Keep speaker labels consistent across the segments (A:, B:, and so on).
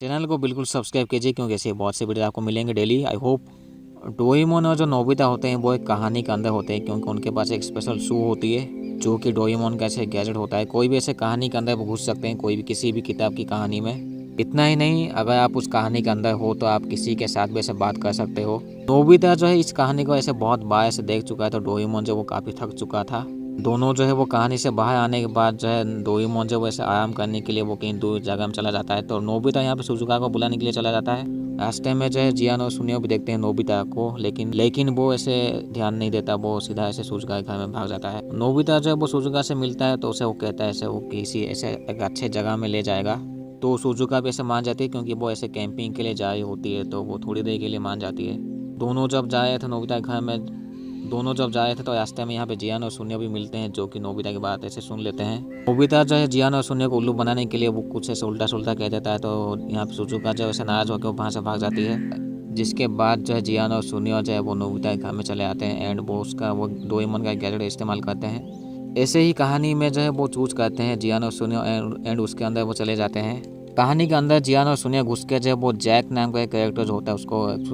A: Channel को बिल्कुल subscribe कीजिए क्योंकि ऐसे बहुत से वीडियो आपको मिलेंगे डेली। आई होप डोरेमोन और जो नोबिता होते हैं वो एक कहानी के अंदर होते हैं, क्योंकि उनके पास एक स्पेशल शू होती है जो कि डोरेमोन का ऐसे गैजेट होता है। कोई भी ऐसे कहानी के अंदर वो घुस सकते हैं, कोई भी किसी भी किताब की कहानी में। इतना ही नहीं, अगर आप उस कहानी के अंदर हो तो आप किसी के साथ भी ऐसे बात कर सकते हो। नोबिता जो है इस कहानी को ऐसे बहुत बार ऐसे देख चुका है, तो डोरेमोन जो वो काफ़ी थक चुका था। दोनों जो है वो कहानी से बाहर आने के बाद जो है डोरेमोन जो वैसे आराम करने के लिए वो कहीं दूर जगह में चला जाता है, तो नोबिता यहाँ पे सुजुका को बुलाने के लिए चला जाता है। रास्ते में जो है जियान और सुनियो भी देखते हैं नोबिता को, लेकिन वो ऐसे ध्यान नहीं देता, वो सीधा ऐसे सुजुका के घर में भाग जाता है। नोबिता जो है वो सुजुका से मिलता है तो उसे वो कहता है ऐसे वो किसी ऐसे एक अच्छे जगह में ले जाएगा, तो सुजुका भी ऐसे मान जाती है क्योंकि वो ऐसे कैंपिंग के लिए जा रही होती है, तो वो थोड़ी देर के लिए मान जाती है। दोनों जब जाए थे नोबिता के घर में दोनों जब जा रहे थे तो रास्ते में यहाँ पे जियान और सुनियो भी मिलते हैं, जो कि नोबिता की बात ऐसे सुन लेते हैं। नोबिता जो है जियान और सुनियो को उल्लू बनाने के लिए वो कुछ ऐसे उल्टा सुल्टा कह देता है, तो यहाँ पे सुजुका जो है नाराज होकर वहाँ से भाग जाती है। जिसके बाद जो है जियान और सुनियो जो है वो नोबिता के घर में चले आते हैं एंड वो डोरेमोन का गैजेट इस्तेमाल करते हैं। ऐसे ही कहानी में जो है वो चूज करते हैं जियान और सुनियो एंड उसके अंदर वो चले जाते हैं। कहानी के अंदर जियान और सुनियो घुस के जो है वो जैक नाम का एक कैरेक्टर जो होता है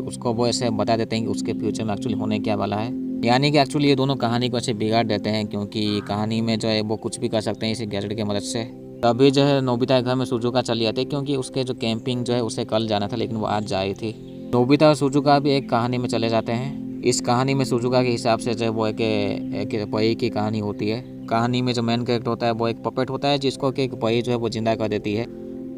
A: उसको वो ऐसे बता देते हैं कि उसके फ्यूचर में एक्चुअली होने क्या वाला है। यानी कि एक्चुअली ये दोनों कहानी को अच्छे बिगाड़ देते हैं, क्योंकि कहानी में जो है वो कुछ भी कर सकते हैं इसी गैजेट की मदद से। तभी जो है नोबिता के घर में सुजुका चली आती है, क्योंकि उसके जो कैंपिंग जो है उसे कल जाना था लेकिन वो आज जा रही थी। नोबिता और सुजुका भी एक कहानी में चले जाते हैं। इस कहानी में सुजुका के हिसाब से जो है वो एक परी की कहानी होती है। कहानी में जो मेन कैरेक्टर होता है वो एक पपेट होता है जिसको कि एक परी जो है वो जिंदा कर देती है।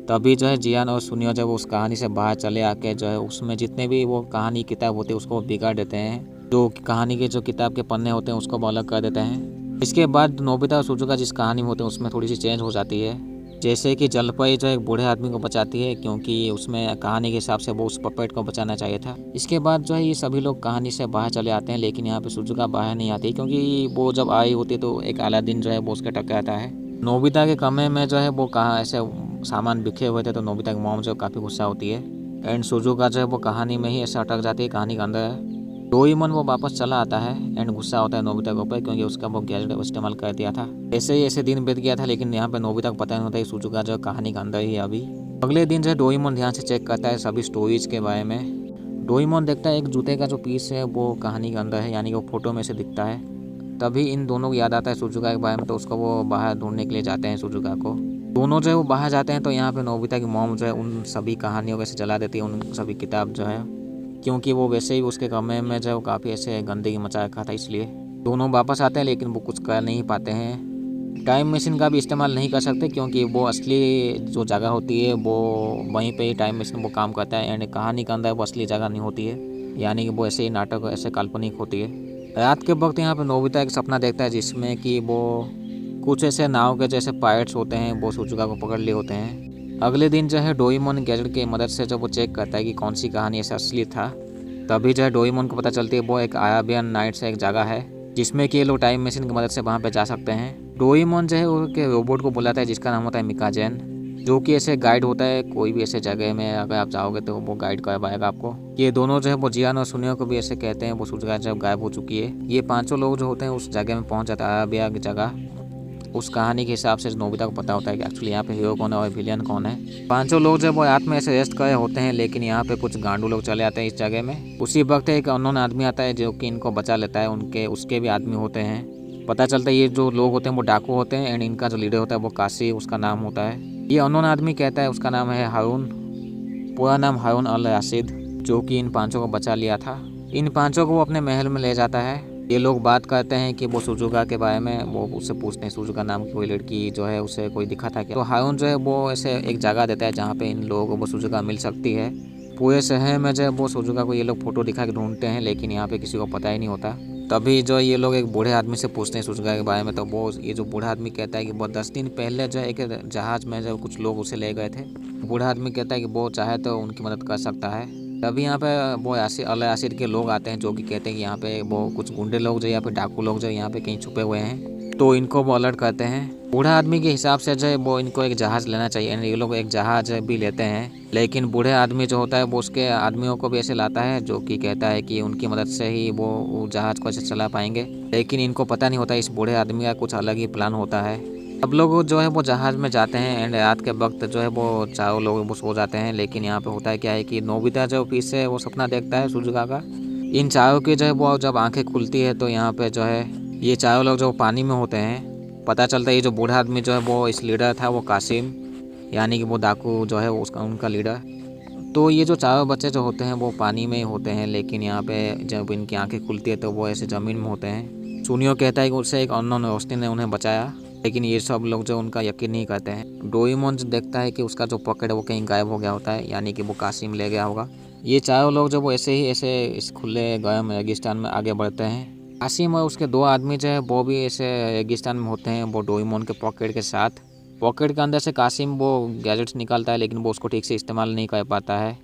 A: तभी जो है जियान और सुनियो जब उस कहानी से बाहर चले आके जो है उसमें जितने भी वो कहानी किताब होती है उसको बिगाड़ देते हैं। जो कहानी के जो किताब के पन्ने होते हैं उसको वो अलग कर देते हैं। इसके बाद नोबिता और सुजुका जिस कहानी में होते हैं उसमें थोड़ी सी चेंज हो जाती है। जैसे कि जलपरी जो एक बूढ़े आदमी को बचाती है, क्योंकि उसमें कहानी के हिसाब से वो उस पपेट को बचाना चाहिए था। इसके बाद जो है ये सभी लोग कहानी से बाहर चले आते हैं, लेकिन यहाँ पे सुजुका बाहर नहीं आती, क्योंकि वो जब आई होती है तो एक अलादीन जो है वो उसके टकराता है। नोबिता के कमरे में जो है वो कहाँ ऐसे सामान बिखरे हुए थे, तो नोबिता की मॉम जो काफ़ी गुस्सा होती है एंड सुजुका जो है वो कहानी में ही ऐसे अटक जाती है, कहानी के अंदर है। डोरेमोन वो वापस चला आता है एंड गुस्सा होता है नोबिता के ऊपर, क्योंकि उसका वो गैजेट इस्तेमाल कर दिया था। ऐसे दिन बीत गया था, लेकिन यहाँ पे नोबिता को पता नहीं होता कि सुजुका जो कहानी के अंदर ही है अभी। अगले दिन जो है डोरेमोन ध्यान से चेक करता है सभी स्टोरीज के बारे में। डोरेमोन देखता है एक जूते का जो पीस है वो कहानी के अंदर है, यानी कि वो फोटो में से दिखता है। तभी इन दोनों को याद आता है सुजुका के बारे में, तो उसको वो बाहर ढूंढने के लिए जाते हैं सुजुका को। दोनों जो है वो बाहर जाते हैं, तो यहाँ पे नोबिता की मॉम जो है उन सभी कहानियों को ऐसे जला देती है, उन सभी किताब जो है, क्योंकि वो वैसे ही उसके कमरे में जो है वो काफ़ी ऐसे गंदगी मचा रखा था, इसलिए। दोनों वापस आते हैं लेकिन वो कुछ कर नहीं पाते हैं। टाइम मशीन का भी इस्तेमाल नहीं कर सकते, क्योंकि वो असली जो जगह होती है वो वहीं पे ही टाइम मशीन वो काम करता है एंड कहानी के अंदर वो असली जगह नहीं होती है, यानी कि वो ऐसे ही नाटक ऐसे काल्पनिक होती है। रात के वक्त यहाँ पे नोबिता एक सपना देखता है जिसमें कि वो कुछ ऐसे नाव के जैसे पायलट्स होते हैं वो सुजुका को पकड़ लिए होते हैं। अगले दिन जो है डोरेमोन गैजेट की मदद से जब वो चेक करता है कि कौन सी कहानी ऐसे असली था, तभी जो है डोरेमोन को पता चलती है वो एक अराबियन नाइट से एक जगह है जिसमें कि ये लोग टाइम मशीन की मदद से वहाँ पे जा सकते हैं। डोरेमोन जो है उसके रोबोट को बुलाता है जिसका नाम होता है मिकाजेन, जो कि ऐसे गाइड होता है, कोई भी ऐसे जगह में अगर आप जाओगे तो वो गाइड कर पाएगा आपको। ये दोनों जो है वो जियान और सुनियो को भी ऐसे कहते हैं वो सुजुका जब गायब हो चुकी है। ये पांचों लोग जो होते हैं उस जगह में पहुंच जाते हैं, अराबिया की जगह। उस कहानी के हिसाब से नोबिता को पता होता है कि एक्चुअली यहाँ पे हीरो कौन है और विलियन कौन है। पांचों लोग जब वो रात में ऐसे रेस्ट करे होते हैं, लेकिन यहाँ पे कुछ गांडू लोग चले आते हैं इस जगह में। उसी वक्त एक अननोन आदमी आता है जो कि इनको बचा लेता है, उसके भी आदमी होते हैं। पता चलता है ये जो लोग होते हैं वो डाकू होते हैं एंड इनका जो लीडर होता है वो काशी उसका नाम होता है। ये अननोन आदमी कहता है उसका नाम है हारून, पूरा नाम हारून अल राशिद, जो कि इन पांचों को बचा लिया था। इन पांचों को वो अपने महल में ले जाता है। ये लोग बात करते हैं कि वो सुजुका के बारे में, वो उससे पूछते हैं सुजुका नाम की कोई लड़की जो है उसे कोई दिखा था क्या। तो हारून जो है वो ऐसे एक जगह देता है जहाँ पे इन लोगों को वो सुजुका मिल सकती है। पूरे शहर में जो है वो सुजुका को ये लोग फोटो दिखा के ढूंढते हैं, लेकिन यहाँ पे किसी को पता ही नहीं होता। तभी जो ये लोग एक बूढ़े आदमी से पूछते हैं सुजुका के बारे में, तो वो ये जो बूढ़ा आदमी कहता है कि वो 10 दिन पहले जो है एक जहाज में जो कुछ लोग उसे ले गए थे। बूढ़ा आदमी कहता है कि वो चाहे तो उनकी मदद कर सकता है। तभी यहाँ पे वो अल यासिर के लोग आते हैं, जो कि कहते हैं कि यहाँ पे वो कुछ गुंडे लोग जो यहाँ पे डाकू लोग जो यहाँ पे कहीं छुपे हुए हैं, तो इनको वो अलर्ट करते हैं। बूढ़ा आदमी के हिसाब से जो है वो इनको एक जहाज लेना चाहिए, ये लोग एक जहाज भी लेते हैं। लेकिन बूढ़े आदमी जो होता है वो उसके आदमियों को भी ऐसे लाता है, जो कि कहता है कि उनकी मदद से ही वो जहाज को ऐसे चला पाएंगे। लेकिन इनको पता नहीं होता इस बूढ़े आदमी का कुछ अलग ही प्लान होता है। सब लोग जो है वो जहाज़ में जाते हैं एंड रात के वक्त जो है वो चारों लोग वो सो जाते हैं। लेकिन यहाँ पे होता है क्या है कि नोबिता जो फिर से वो सपना देखता है सुजुका का। इन चारों की जो है वो जब आंखें खुलती है तो यहाँ पे जो है ये चारों लोग जो पानी में होते हैं। पता चलता है ये जो बूढ़ा आदमी जो है वो इस लीडर था, वो कासिम, यानी कि वो डाकू जो है उसका उनका लीडर। तो ये जो चारों बच्चे जो होते हैं वो पानी में ही होते हैं। लेकिन यहाँ पे जब इनकी आंखें खुलती है तो वो ऐसे ज़मीन में होते हैं। सुनियो कहता है कि उससे एक अननोन रोशनी ने उन्हें बचाया, लेकिन ये सब लोग जो उनका यकीन नहीं करते हैं। डोरेमोन देखता है कि उसका जो पॉकेट है वो कहीं गायब हो गया होता है, यानी कि वो कासिम ले गया होगा। ये चारों लोग जो वो ऐसे इस खुले गर्म रेगिस्तान में आगे बढ़ते हैं। कासिम और उसके 2 आदमी जो है वो भी ऐसे रेगिस्तान में होते हैं, वो डोरेमोन के पॉकेट के साथ। पॉकेट के अंदर से कासिम वो गैजेट्स निकालता है, लेकिन वो उसको ठीक से इस्तेमाल नहीं कर पाता है।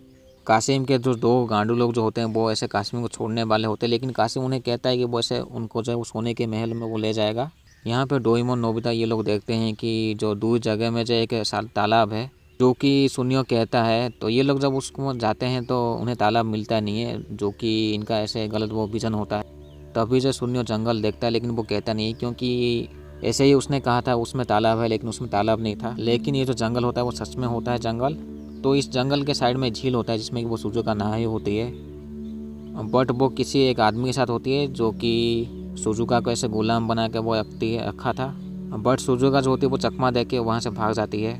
A: कासिम के जो 2 गांडू लोग जो होते हैं वो ऐसे कासिम को छोड़ने वाले होते हैं, लेकिन कासिम उन्हें कहता है कि वो ऐसे उनको जो है वो सोने के महल में वो ले जाएगा। यहाँ पे डोरेमोन नोबिता ये लोग देखते हैं कि जो दूर जगह में जो एक तालाब है, जो कि सुनियो कहता है। तो ये लोग जब उसको जाते हैं तो उन्हें तालाब मिलता नहीं है, जो कि इनका ऐसे गलत वो विजन होता है। तभी जो सुनियो जंगल देखता है, लेकिन वो कहता नहीं, क्योंकि ऐसे ही उसने कहा था उसमें तालाब है, लेकिन उसमें तालाब नहीं था। लेकिन ये जो जंगल होता है वो सच में होता है जंगल। तो इस जंगल के साइड में झील होता है जिसमें कि वो सुजुका नहाई होती है, बट वो किसी एक आदमी के साथ होती है जो कि सुजुका को ऐसे गुलाम बना के वो रखा था। बट सुजुका जो होती है वो चकमा दे के वहाँ से भाग जाती है।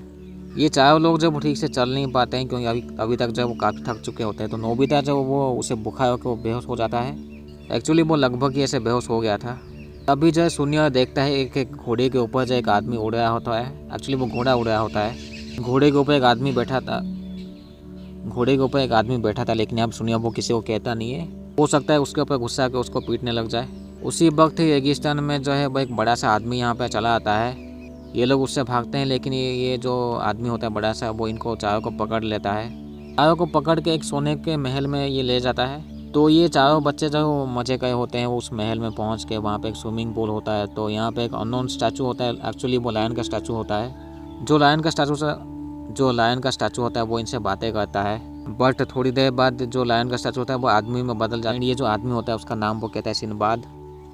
A: ये चारों लोग जब ठीक से चल नहीं पाते हैं, क्योंकि अभी तक जब वो काफ़ी थक चुके होते हैं। तो नोबिता जब वो उसे बुखार होकर वो बेहोश हो जाता है। एक्चुअली वो लगभग ही ऐसे बेहोश हो गया था। तभी जो है सुनियो देखता है एक घोड़े के ऊपर जो एक आदमी उड़ रहा होता है। एक्चुअली वो घोड़ा उड़ रहा होता है। घोड़े के ऊपर एक आदमी बैठा था, लेकिन अब सुनियो वो किसी को कहता नहीं है। हो सकता है उसके ऊपर गुस्सा आके उसको पीटने लग जाए। उसी वक्त ही रेगिस्तान में जो है वो एक बड़ा सा आदमी यहाँ पे चला आता है। ये लोग उससे भागते हैं, लेकिन ये जो आदमी होता है बड़ा सा, वो इनको चारों को पकड़ लेता है। चारों को पकड़ के एक सोने के महल में ये ले जाता है। तो ये चारों बच्चे जो मजे गए होते हैं उस महल में पहुंच के, वहाँ पे एक स्विमिंग पूल होता है। तो यहाँ पे एक अननोन स्टैचू होता है, एक्चुअली वो लायन का स्टैचू होता है। जो लायन का स्टैचू होता है वो इनसे बातें करता है। बट थोड़ी देर बाद जो लायन का स्टैचू होता है वो आदमी में बदल जाता है। ये जो आदमी होता है उसका नाम वो कहता है सिंबाद।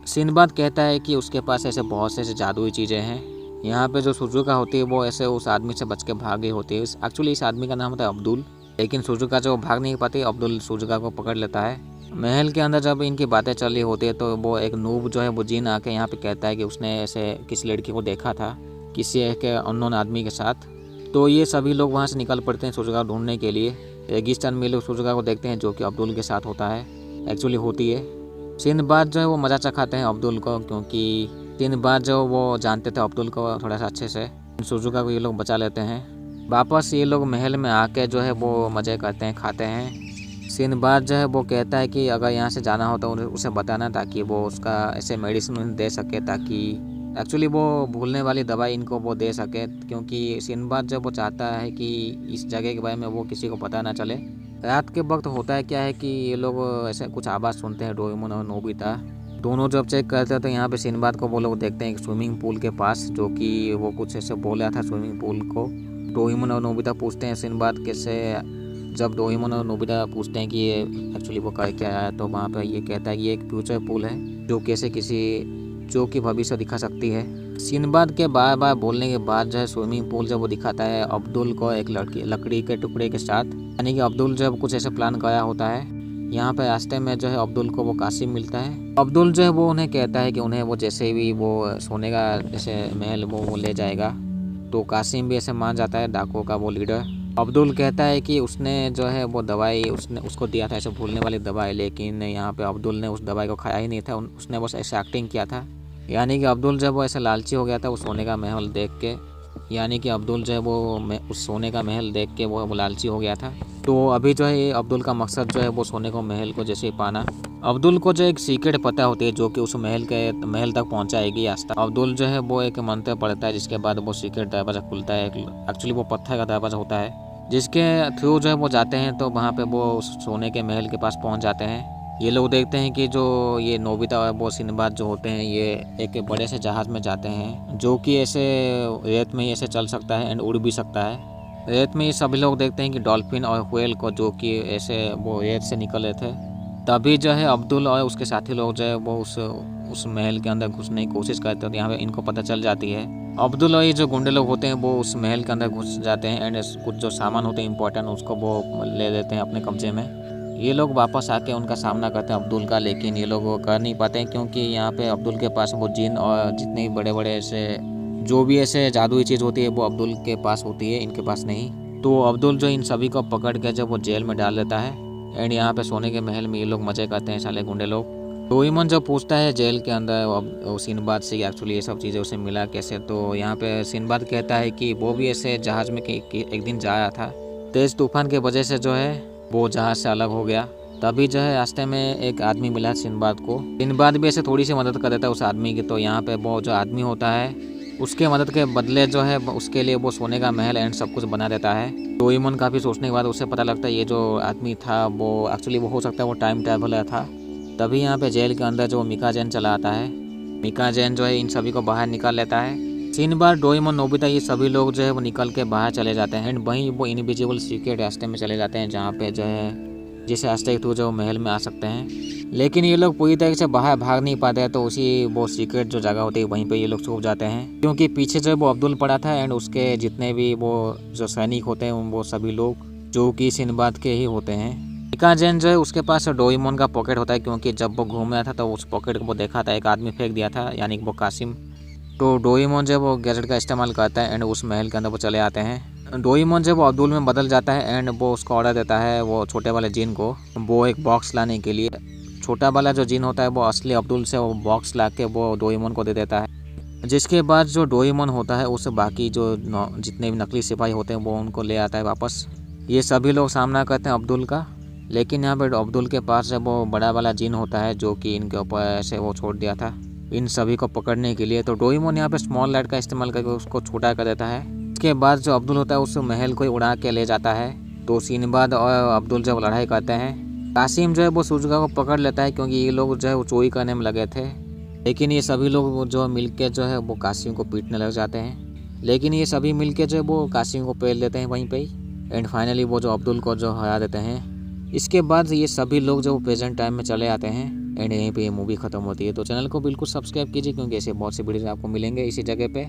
A: सिंबाद कहता है कि उसके पास ऐसे बहुत से ऐसे जादुई चीज़ें हैं। यहाँ पे जो सुजुका होती है वो ऐसे उस आदमी से बच के भाग गई होती है। एक्चुअली इस आदमी का नाम होता है अब्दुल, लेकिन सुजुका जो भाग नहीं पाती, अब्दुल सुजुका को पकड़ लेता है। महल के अंदर जब इनकी बातें चल रही होती है तो वो एक नूब जो है वो जीन आके यहाँ पे कहता है कि उसने ऐसे किसी लड़की को देखा था किसी एक अननोन आदमी के साथ। तो ये सभी लोग वहाँ से निकल पड़ते हैं सुजुका को ढूंढने के लिए। रेगिस्तान में लोग सुजुका को देखते हैं जो कि अब्दुल के साथ होता है, एक्चुअली होती है। सिंदबाद जो है वो मज़ा चखाते हैं अब्दुल को, क्योंकि सिंदबाद जो वो जानते थे अब्दुल को थोड़ा सा अच्छे से। सुजुका को ये लोग बचा लेते हैं। वापस ये लोग महल में आके जो है वो मज़े करते हैं, खाते हैं। सिंदबाद जो है वो कहता है कि अगर यहाँ से जाना हो तो उसे बताना, ताकि वो उसका ऐसे मेडिसिन उन्हें दे सके, ताकि एक्चुअली वो भूलने वाली दवाई इनको वो दे सके। क्योंकि सिंदबाद जब वो चाहता है कि इस जगह के बारे में वो किसी को पता ना चले। रात के वक्त होता है क्या है कि ये लोग ऐसे कुछ आवाज़ सुनते हैं, डोरेमोन और नोबिता दोनों जब चेक करते हैं तो यहाँ पे सिंदबाद को वो लोग देखते हैं एक स्विमिंग पूल के पास, जो कि वो कुछ ऐसे बोल रहा था स्विमिंग पूल को। डोरेमोन और नोबिता पूछते हैं सिंदबाद कैसे। जब डोरेमोन और नोबिता पूछते हैं कि ये एक्चुअली वो कर क्या है, तो वहाँ पे ये कहता है कि ये एक फ्यूचर पूल है जो कि भविष्य दिखा सकती है। सिंदबाद के बार बार बोलने के बाद जो है स्विमिंग पूल जब वो दिखाता है अब्दुल को एक लकड़ी के टुकड़े के साथ, यानी कि अब्दुल जब कुछ ऐसे प्लान कराया होता है। यहाँ पे रास्ते में जो है अब्दुल को वो कासिम मिलता है। अब्दुल जो है वो उन्हें कहता है कि उन्हें वो जैसे भी वो सोने का जैसे महल वो ले जाएगा। तो कासिम भी ऐसे मान जाता है, डाकुओं का वो लीडर। अब्दुल कहता है कि उसने जो है वो दवाई उसको दिया था ऐसे भूलने वाली दवाई, लेकिन यहाँ पे अब्दुल ने उस दवाई को खाया ही नहीं था, उसने बस ऐसे एक्टिंग किया था। यानी कि अब्दुल जब वो ऐसे लालची हो गया था उस सोने का महल देख के, यानी कि अब्दुल जो है वो उस सोने का महल देख के वो लालची हो गया था। तो अभी जो है अब्दुल का मकसद जो है वो सोने को महल को जैसे पाना। अब्दुल को जो एक सीक्रेट पता होती है जो कि उस महल तक पहुंचाएगी रास्ता। अब्दुल जो है वो एक मंत्र पढ़ता है, जिसके बाद वो सीक्रेट दरवाज़ा खुलता है। एक्चुअली वो पत्थर का दरवाज़ा होता है, जिसके थ्रू जो है वो जाते हैं तो वहाँ पे वो सोने के महल के पास पहुँच जाते हैं। ये लोग देखते हैं कि जो ये नोबिता और वो सिंदबाद जो होते हैं ये एक बड़े से जहाज़ में जाते हैं, जो कि ऐसे रेत में ही ऐसे चल सकता है एंड उड़ भी सकता है। रेत में ये सभी लोग देखते हैं कि डॉल्फिन और व्हेल को, जो कि ऐसे वो रेत से निकल रहे थे। तभी जो है अब्दुल और उसके साथी लोग जो है वो उस उस महल के अंदर घुसने की कोशिश करते हैं तो यहाँ पे इनको पता चल जाती है। अब्दुल और ये जो गुंडे लोग होते हैं वो उस महल के अंदर घुस जाते हैं एंड कुछ जो सामान होते हैं इंपॉर्टेंट उसको वो ले लेते हैं अपने कब्जे में। ये लोग वापस आके उनका सामना करते हैं अब्दुल का, लेकिन ये लोग वो कर नहीं पाते हैं क्योंकि यहाँ पे अब्दुल के पास वो जिन और जितने भी बड़े बड़े ऐसे जो भी ऐसे जादुई चीज़ होती है वो अब्दुल के पास होती है, इनके पास नहीं। तो अब्दुल जो इन सभी को पकड़ के जब वो जेल में डाल देता है एंड यहाँ पे सोने के महल में ये लोग मजे करते हैं साले गुंडे लोग। डोरेमोन जब पूछता है जेल के अंदर सिंबाद से एक्चुअली ये सब चीज़ें उसे मिला कैसे, तो यहाँ पे सिंबाद कहता है कि वो भी ऐसे जहाज़ में एक दिन जा रहा था, तेज़ तूफान की वजह से जो है वो जहाज़ से अलग हो गया। तभी जो है रास्ते में एक आदमी मिला सिंबाद को। सिंबाद भी ऐसे थोड़ी सी मदद कर देता है उस आदमी की। तो यहाँ पे वो जो आदमी होता है उसके मदद के बदले जो है उसके लिए वो सोने का महल एंड सब कुछ बना देता है। डोरेमोन काफ़ी सोचने के बाद उसे पता लगता है ये जो आदमी था वो एक्चुअली वो हो सकता है वो टाइम ट्रैवलर था। तभी यहाँ पे जेल के अंदर जो मिकाजेन चला आता है, मिकाजेन जो है इन सभी को बाहर निकाल लेता है। सिंबाद, डोरेमोन, नोबिता ये सभी लोग जो है वो निकल के बाहर चले जाते हैं एंड वहीं वो इनविजिबल सीक्रेट रास्ते में चले जाते हैं जहाँ पे जो है जिस रास्ते के थ्रू जो महल में आ सकते हैं। लेकिन ये लोग पूरी तरीके से बाहर भाग नहीं पाते हैं, तो उसी वो सीक्रेट जो जगह होती है वहीं पे ये लोग छुप जाते हैं क्योंकि पीछे जो है वो अब्दुल पड़ा था एंड उसके जितने भी वो जो सैनिक होते हैं वो सभी लोग जो कि सिंबाद के ही होते हैं। मिकाजेन जो है उसके पास डोरेमोन का पॉकेट होता है क्योंकि जब वो घूम रहा था तो उस पॉकेट को वो देखा था एक आदमी फेंक दिया था, यानी कि वो कासिम। तो डोरेमोन जो है वो गैजेट का इस्तेमाल करता है एंड उस महल के अंदर वो चले आते हैं। डोरेमोन जब वो अब्दुल में बदल जाता है एंड वो उसको ऑर्डर देता है वो छोटे वाले जिन को वो एक बॉक्स लाने के लिए। छोटा वाला जो जिन होता है वो असली अब्दुल से वो बॉक्स ला के वो डोरेमोन को दे देता है, जिसके बाद जो डोरेमोन होता है उस बाकी जो जितने भी नकली सिपाही होते हैं वो उनको ले आता है वापस। ये सभी लोग सामना करते हैं अब्दुल का, लेकिन यहाँ पर अब्दुल के पास जब वो बड़ा वाला जिन होता है जो कि इनके ऊपर ऐसे वो छोड़ दिया था इन सभी को पकड़ने के लिए। तो डोरेमोन यहाँ पे स्मॉल लाइट का इस्तेमाल करके उसको छोटा कर देता है। इसके बाद जो अब्दुल होता है उस महल को उड़ा के ले जाता है। तो सिंबाद और अब्दुल जब लड़ाई करते हैं, कासिम जो है वो सुजुका को पकड़ लेता है क्योंकि ये लोग जो है वो चोरी करने में लगे थे। लेकिन ये सभी लोग जो मिलके जो है वो कासिम को पीटने लग जाते हैं, लेकिन ये सभी मिलके जो है वो कासिम को पेल देते हैं वहीं पे ही एंड फाइनली वो जो अब्दुल को जो हरा देते हैं। इसके बाद ये सभी लोग जो प्रेजेंट टाइम में चले आते हैं एंड यहीं पे ये मूवी ख़त्म होती है। तो चैनल को बिल्कुल सब्सक्राइब कीजिए क्योंकि ऐसे बहुत से वीडियो आपको मिलेंगे इसी जगह पे।